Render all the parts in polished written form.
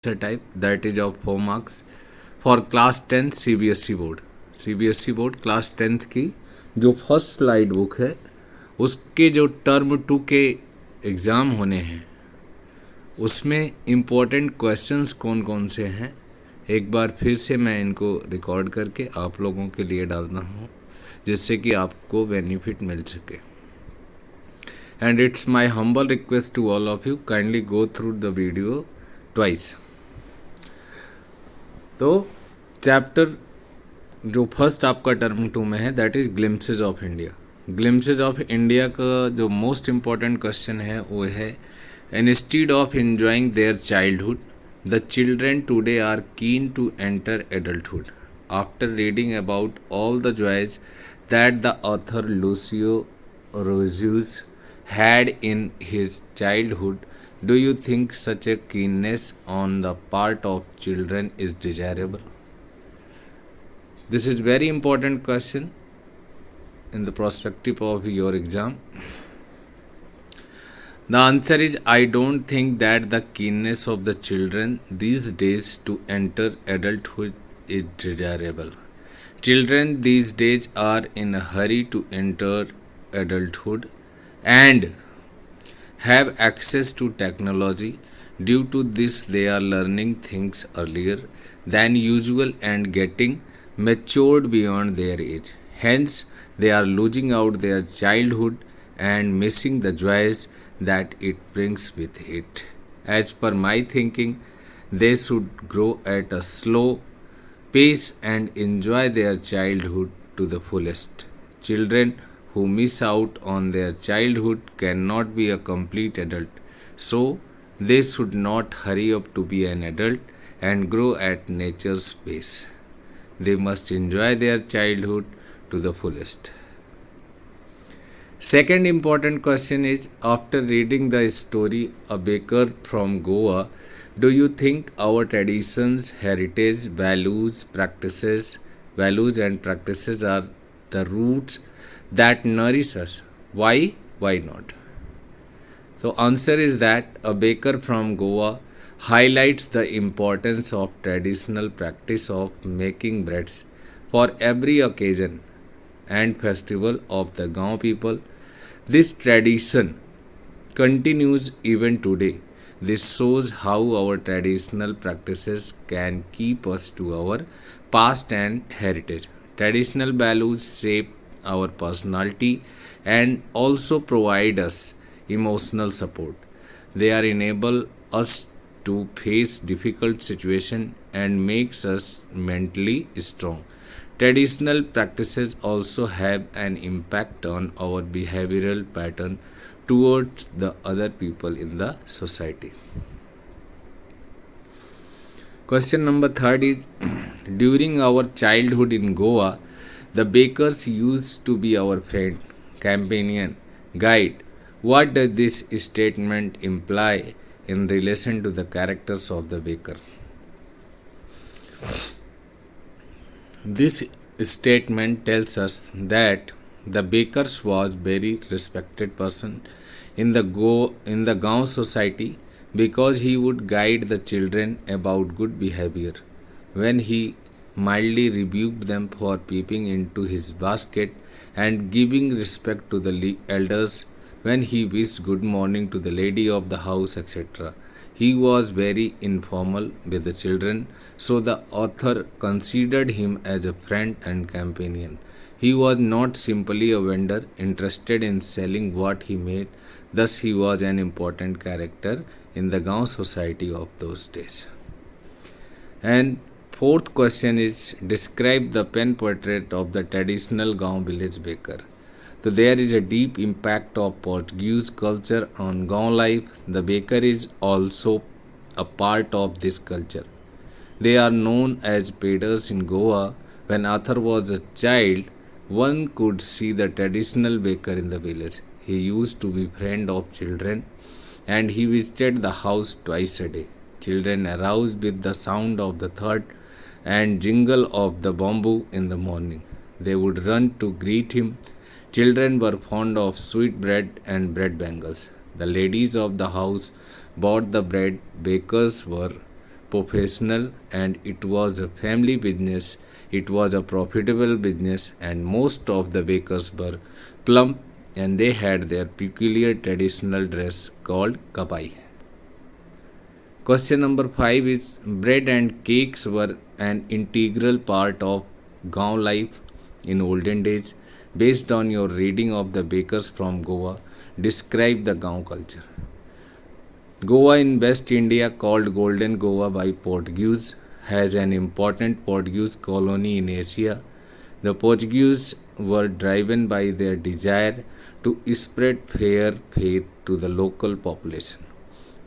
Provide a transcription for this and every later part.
type, that is of 4 marks for class 10 CBSE board. CBSE board class 10th की जो first slide book है उसके जो term 2 के एग्ज़ाम होने हैं उसमें इम्पोर्टेंट क्वेश्चंस कौन कौन से हैं, एक बार फिर से मैं इनको रिकॉर्ड करके आप लोगों के लिए डालता हूँ जिससे कि आपको बेनिफिट मिल सके। And it's my humble request to all of you, kindly go through the video twice. तो चैप्टर जो फर्स्ट आपका टर्म 2 में है that is glimpses of India. Glimpses of India का जो मोस्ट इम्पॉर्टेंट क्वेश्चन है वो है, instead of enjoying their childhood the children today are keen to enter adulthood after reading about all the joys that the author Lucio रोज्यूज had in his childhood. Do you think such a keenness on the part of children is desirable? This is very important question in the perspective of your exam. The answer is I don't think that the keenness of the children these days to enter adulthood is desirable. Children these days are in a hurry to enter adulthood and have access to technology. Due to this, they are learning things earlier than usual and getting matured beyond their age. Hence, they are losing out their childhood and missing the joys that it brings with it. As per my thinking, they should grow at a slow pace and enjoy their childhood to the fullest. Children who miss out on their childhood cannot be a complete adult, so they should not hurry up to be an adult and grow at nature's pace. They must enjoy their childhood to the fullest. Second important question is, after reading the story A Baker from Goa, do you think our traditions, heritage, values and practices are the roots that nourish us? Why? Why not? So answer is that A Baker from Goa highlights the importance of traditional practice of making breads for every occasion and festival of the Gaon people. This tradition continues even today. This shows how our traditional practices can keep us to our past and heritage. Traditional values shape our personality and also provide us emotional support. They are enable us to face difficult situation and makes us mentally strong. Traditional practices also have an impact on our behavioral pattern towards the other people in the society. Question number 3 is, during our childhood in Goa, the bakers used to be our friend, companion, guide. What does this statement imply in relation to the characters of the baker? This statement tells us that the baker was very respected person in the Gaon society because he would guide the children about good behavior. When he mildly rebuked them for peeping into his basket and giving respect to the elders, when he wished good morning to the lady of the house, etc. He was very informal with the children, so the author considered him as a friend and companion. He was not simply a vendor interested in selling what he made, thus, he was an important character in the Gaon society of those days. And fourth question is, describe the pen portrait of the traditional Gaon village baker. So there is a deep impact of Portuguese culture on Gaon life. The baker is also a part of this culture. They are known as peders in Goa. When Arthur was a child, one could see the traditional baker in the village. He used to be friend of children and he visited the house twice a day. Children aroused with the sound of the third and jingle of the bamboo in the morning. They would run to greet him. Children were fond of sweet bread and bread bangles. The ladies of the house bought the bread. Bakers were professional, and it was a family business. It was a profitable business, and most of the bakers were plump and they had their peculiar traditional dress called kapai. Question number 5 is bread and cakes were an integral part of Gaon life in olden days. Based on your reading of the bakers from Goa, describe the Gaon culture. Goa in West India, called Golden Goa by Portuguese, has an important Portuguese colony in Asia. The Portuguese were driven by their desire to spread fair faith to the local population.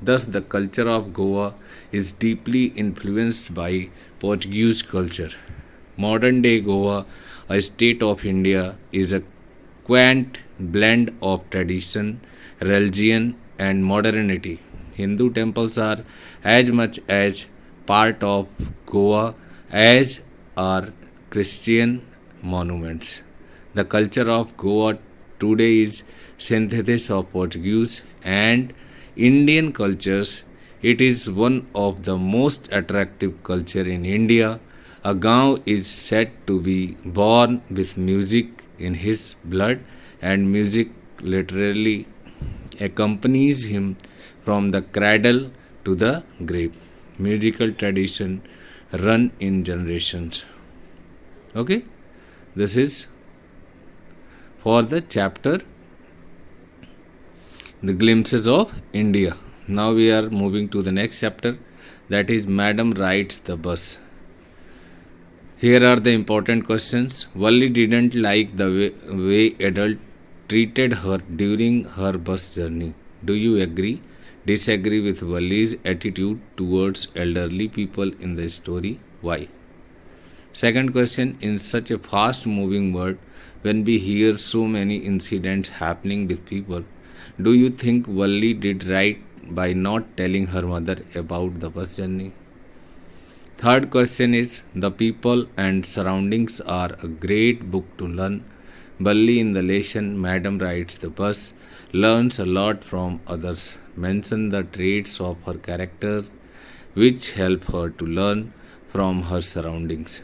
Thus, the culture of Goa is deeply influenced by Portuguese culture. Modern day Goa, a state of India, is a quaint blend of tradition, religion, and modernity. Hindu temples are as much as part of Goa as are Christian monuments. The culture of Goa today is synthesis of Portuguese and Indian cultures. It is one of the most attractive culture in India. A Gaon is said to be born with music in his blood, and music literally accompanies him from the cradle to the grave. Musical tradition run in generations. Okay, this is for the chapter The Glimpses of India. Now we are moving to the next chapter, that is Madam Rides the Bus. Here are the important questions. Valli didn't like the way adult treated her during her bus journey. Do you agree? Disagree with Valli's attitude towards elderly people in the story? Why? Second question, in such a fast moving world, when we hear so many incidents happening with people, do you think Valli did right by not telling her mother about the bus journey? Third question is, the people and surroundings are a great book to learn. Valli in the lesson Madam Rides the Bus learns a lot from others. Mention the traits of her character which help her to learn from her surroundings.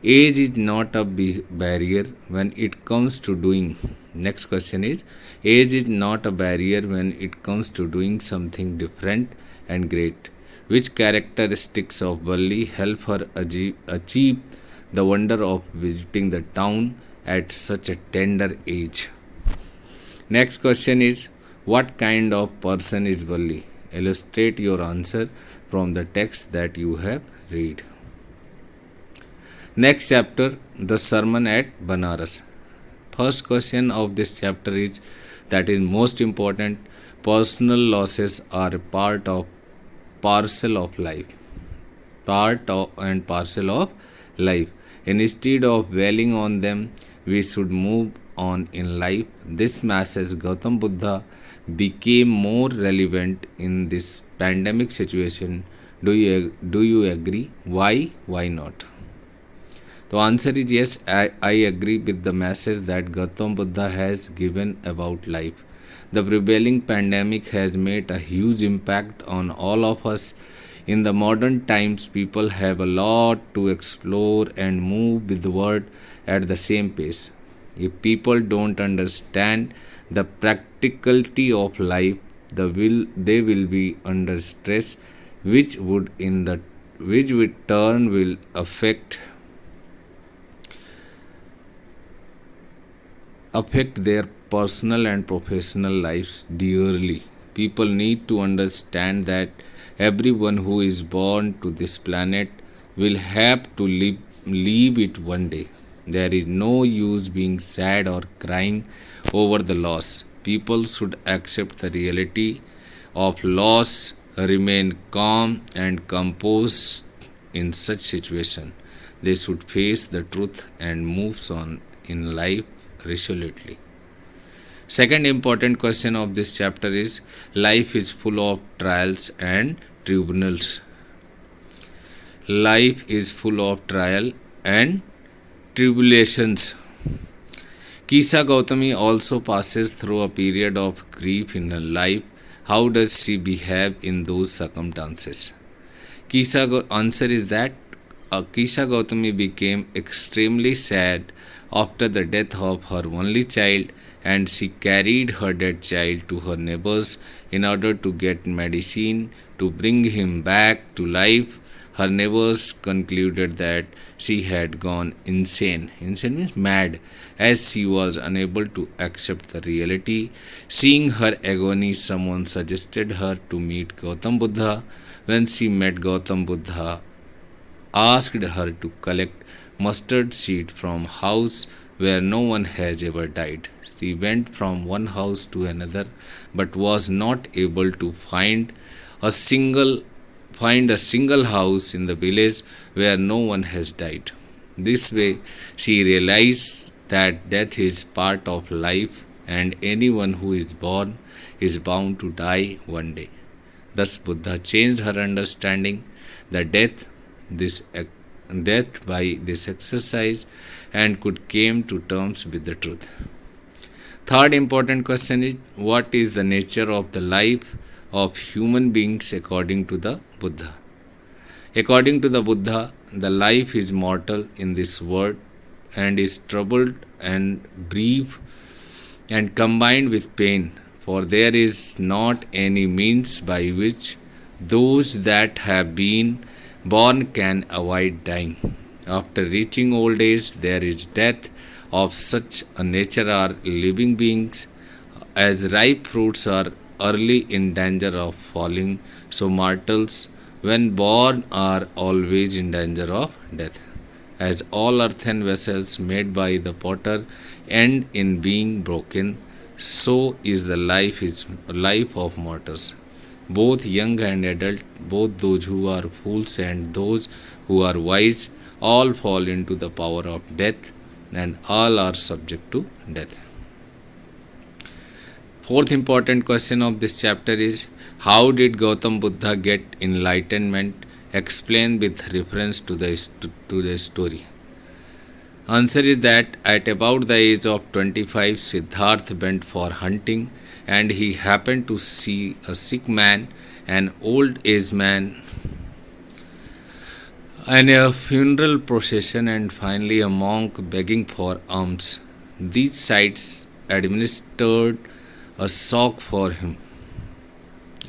Age is not a barrier when it comes to doing. Next question is, age is not a barrier when it comes to doing something different and great. Which characteristics of Valli help her achieve the wonder of visiting the town at such a tender age? Next question is, what kind of person is Valli? Illustrate your answer from the text that you have read. Next chapter, the sermon at Banaras. First question of this chapter is, that is most important, personal losses are a parcel of life. And parcel of life. Instead of dwelling on them, we should move on in life. This message Gautam Buddha became more relevant in this pandemic situation. Do you agree? Why not? The answer is yes, I agree with the message that Gautam Buddha has given about life. The prevailing pandemic has made a huge impact on all of us. In the modern times, people have a lot to explore and move with the world at the same pace. If people don't understand the practicality of life, they will be under stress, which would turn will affect their personal and professional lives dearly. People need to understand that everyone who is born to this planet will have to leave it one day. There is no use being sad or crying over the loss. People should accept the reality of loss, remain calm and composed in such situation. They should face the truth and move on in life resolutely. Second important question of this chapter is, life is full of trials and tribunals. Life is full of trial and tribulations. Kisa Gautami also passes through a period of grief in her life. How does she behave in those circumstances? Answer is that Kisha Gautami became extremely sad after the death of her only child, and she carried her dead child to her neighbors in order to get medicine to bring him back to life. Her neighbors concluded that she had gone insane. Insane means mad, as she was unable to accept the reality. Seeing her agony, someone suggested her to meet Gautam Buddha. When she met Gautam Buddha, asked her to collect mustard seed from house where no one has ever died. She went from one house to another, but was not able to a single find a single house in the village where no one has died. This way she realized that death is part of life, and anyone who is born is bound to die one day. Thus Buddha changed her understanding the this death by this exercise, and could came to terms with the truth. Third important question is, what is the nature of the life of human beings according to the Buddha? According to the Buddha, the life is mortal in this world and is troubled and brief and combined with pain, for there is not any means by which those that have been born can avoid dying. After reaching old age, there is death. Of such a nature are living beings, as ripe fruits are early in danger of falling, so mortals, when born, are always in danger of death. As all earthen vessels made by the potter end in being broken, so is the life of mortals. Both young and adult, both those who are fools and those who are wise, all fall into the power of death, and all are subject to death. Fourth important question of this chapter is, how did Gautam Buddha get enlightenment? Explain with reference to the story. Answer is that at about the age of 25, Siddhartha went for hunting, and he happened to see a sick man, an old aged man, and a funeral procession, and finally a monk begging for alms. These sights administered a shock for him,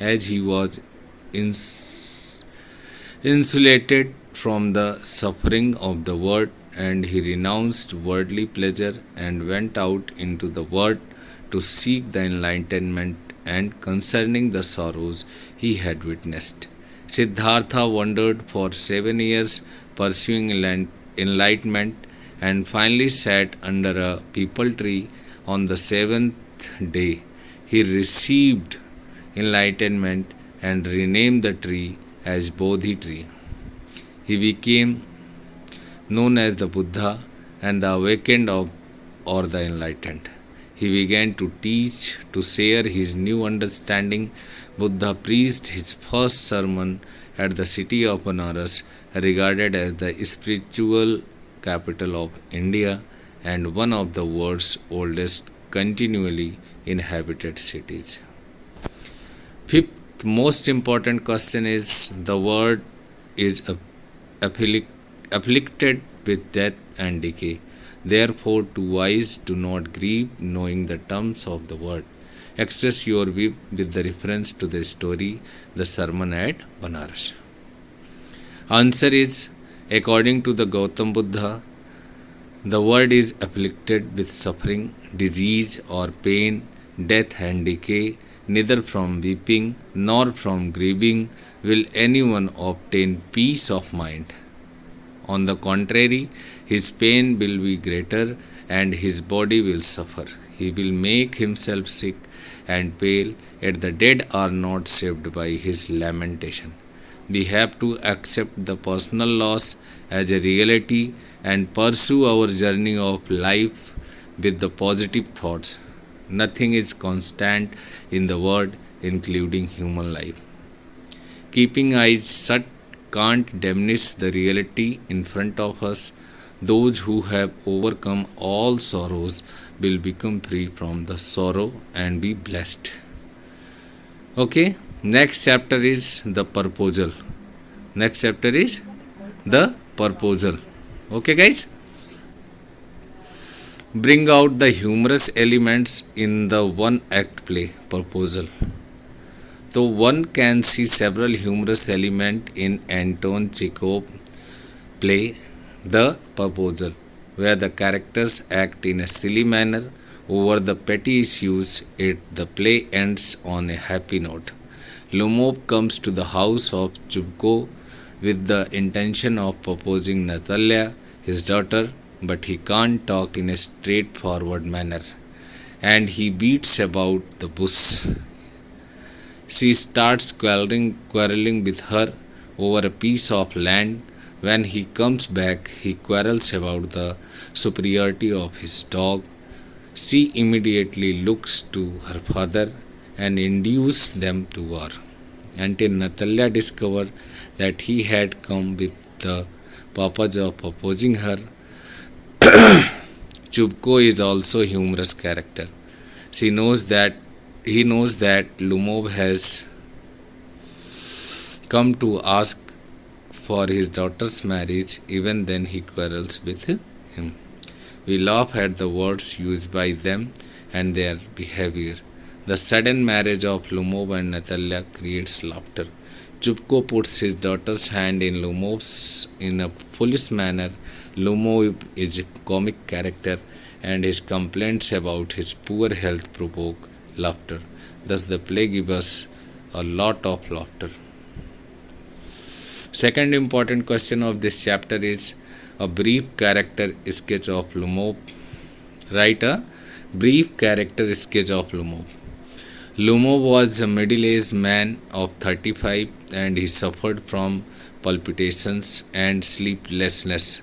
as he was insulated from the suffering of the world, and he renounced worldly pleasure and went out into the world to seek the enlightenment and concerning the sorrows he had witnessed. Siddhartha wandered for 7 years pursuing enlightenment, and finally sat under a peepal tree. On the seventh day, he received enlightenment and renamed the tree as Bodhi tree. He became known as the Buddha and the awakened or the enlightened. He began to teach, to share his new understanding. Buddha preached his first sermon at the city of Banaras, regarded as the spiritual capital of India and one of the world's oldest continually inhabited cities. Fifth most important question is, the world is afflicted with death and decay. Therefore, to wise do not grieve, knowing the terms of the word. Express your view with the reference to the story, the sermon at Banaras. Answer is, according to the Gautam Buddha, the world is afflicted with suffering, disease or pain, death and decay. Neither from weeping nor from grieving will anyone obtain peace of mind. On the contrary, his pain will be greater and his body will suffer. He will make himself sick and pale, yet the dead are not saved by his lamentation. We have to accept the personal loss as a reality and pursue our journey of life with the positive thoughts. Nothing is constant in the world, including human life. Keeping eyes shut can't diminish the reality in front of us. Those who have overcome all sorrows will become free from the sorrow and be blessed. Okay, next chapter is the proposal. Next chapter is the proposal. Okay, guys, bring out the humorous elements in the one act play proposal. So one can see several humorous elements in Anton Chekhov play The Proposal, where the characters act in a silly manner over the petty issues. The play ends on a happy note. Lumov comes to the house of Chubko with the intention of proposing Natalia, his daughter, but he can't talk in a straightforward manner, and he beats about the bush. She starts quarreling with her over a piece of land. When he comes back, he quarrels about the superiority of his dog. She immediately looks to her father and induces them to war, until Natalia discovers that he had come with the purpose of opposing her. Chubko is also a humorous character. She knows that he knows that Lumov has come to ask for his daughter's marriage. Even then, he quarrels with him. We laugh at the words used by them and their behavior. The sudden marriage of Lumov and Natalia creates laughter. Chubko puts his daughter's hand in Lumov's in a foolish manner. Lumov is a comic character, and his complaints about his poor health provoke laughter. Thus, the play gives us a lot of laughter. Second important question of this chapter is a brief character sketch of Lumov. Write a brief character sketch of Lumov. Lumov was a middle-aged man of 35, and he suffered from palpitations and sleeplessness.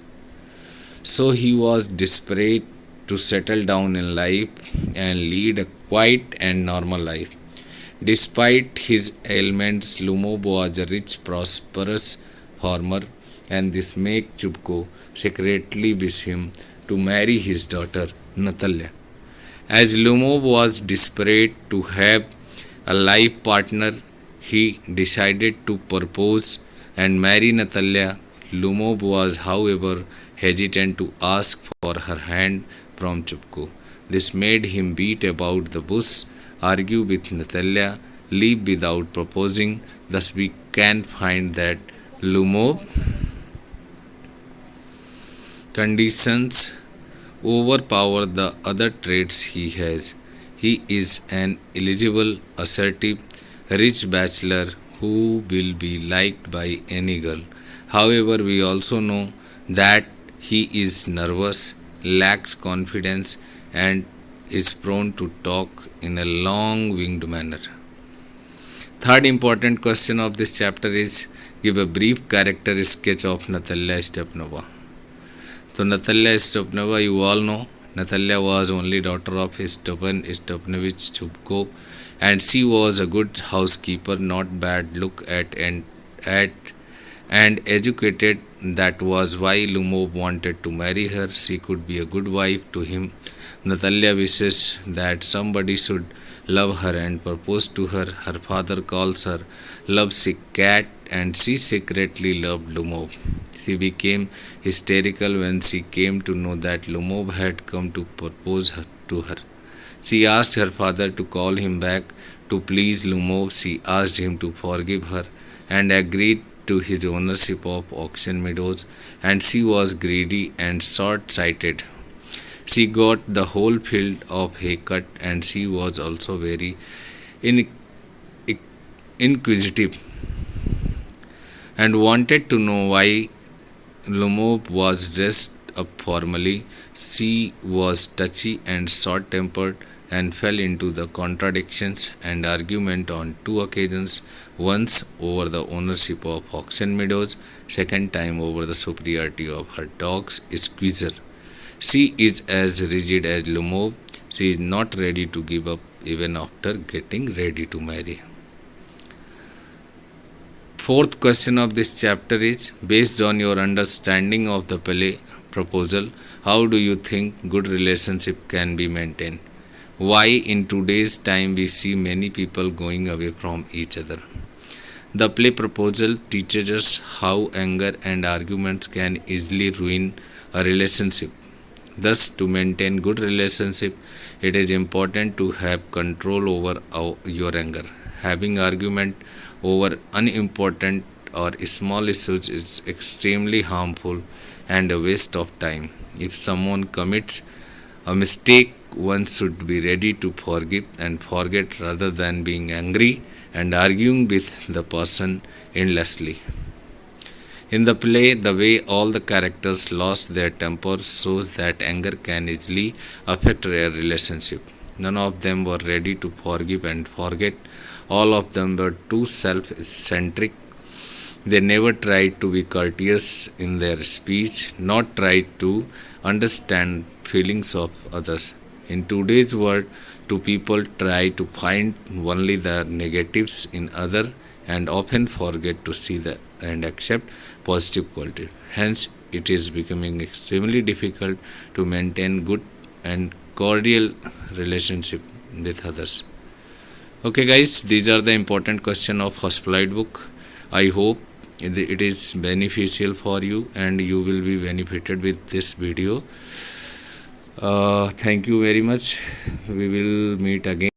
So he was desperate to settle down in life and lead a quiet and normal life. Despite his ailments, Lumov was a rich, prosperous farmer, and this made Chubko secretly wish him to marry his daughter Natalia. As Lumov was desperate to have a life partner, he decided to propose and marry Natalia. Lumov was, however, hesitant to ask for her hand from Chubko. This made him beat about the bush, argue with Natalia, leave without proposing. Thus, we can find that Lumov conditions overpower the other traits he has. He is an eligible, assertive, rich bachelor who will be liked by any girl. However, we also know that he is nervous, lacks confidence, and is prone to talk in a long winged manner. Third important question of this chapter is give a brief character sketch of Natalia Stepanova. So Natalia Stepanova, you all know, Natalia was only daughter of Stepan Stepanovich Chubko, and she was a good housekeeper, not bad look at and educated. That was why Lumov wanted to marry her. She could be a good wife to him. Natalia wishes that somebody should love her and propose to her. Her father calls her lovesick cat, and she secretly loved Lumov. She became hysterical when she came to know that Lumov had come to propose to her. She asked her father to call him back. To please Lumov, she asked him to forgive her and agreed to his ownership of auction meadows, and she was greedy and short-sighted. She got the whole field of hay cut, and she was also very inquisitive and wanted to know why Lumov was dressed up formally. She was touchy and short-tempered and fell into the contradictions and argument on two occasions, once over the ownership of auction meadows, second time over the superiority of her dog's squeezer. She is as rigid as Lumov. She is not ready to give up even after getting ready to marry. Fourth question of this chapter is, based on your understanding of the play proposal, how do you think good relationship can be maintained? Why in today's time we see many people going away from each other? The play proposal teaches us how anger and arguments can easily ruin a relationship. Thus, to maintain good relationship, it is important to have control over your anger. Having argument over unimportant or small issues is extremely harmful and a waste of time. If someone commits a mistake, one should be ready to forgive and forget rather than being angry and arguing with the person endlessly. In the play, the way all the characters lost their temper shows that anger can easily affect their relationship. None of them were ready to forgive and forget. All of them were too self centric. They never tried to be courteous in their speech, not tried to understand feelings of others. In today's world, two people try to find only the negatives in other and often forget to see the and accept positive quality. Hence, it is becoming extremely difficult to maintain good and cordial relationship with others. Okay, guys, these are the important question of Hospitalized book. I hope it is beneficial for you and you will be benefited with this video. Thank you very much. We will meet again.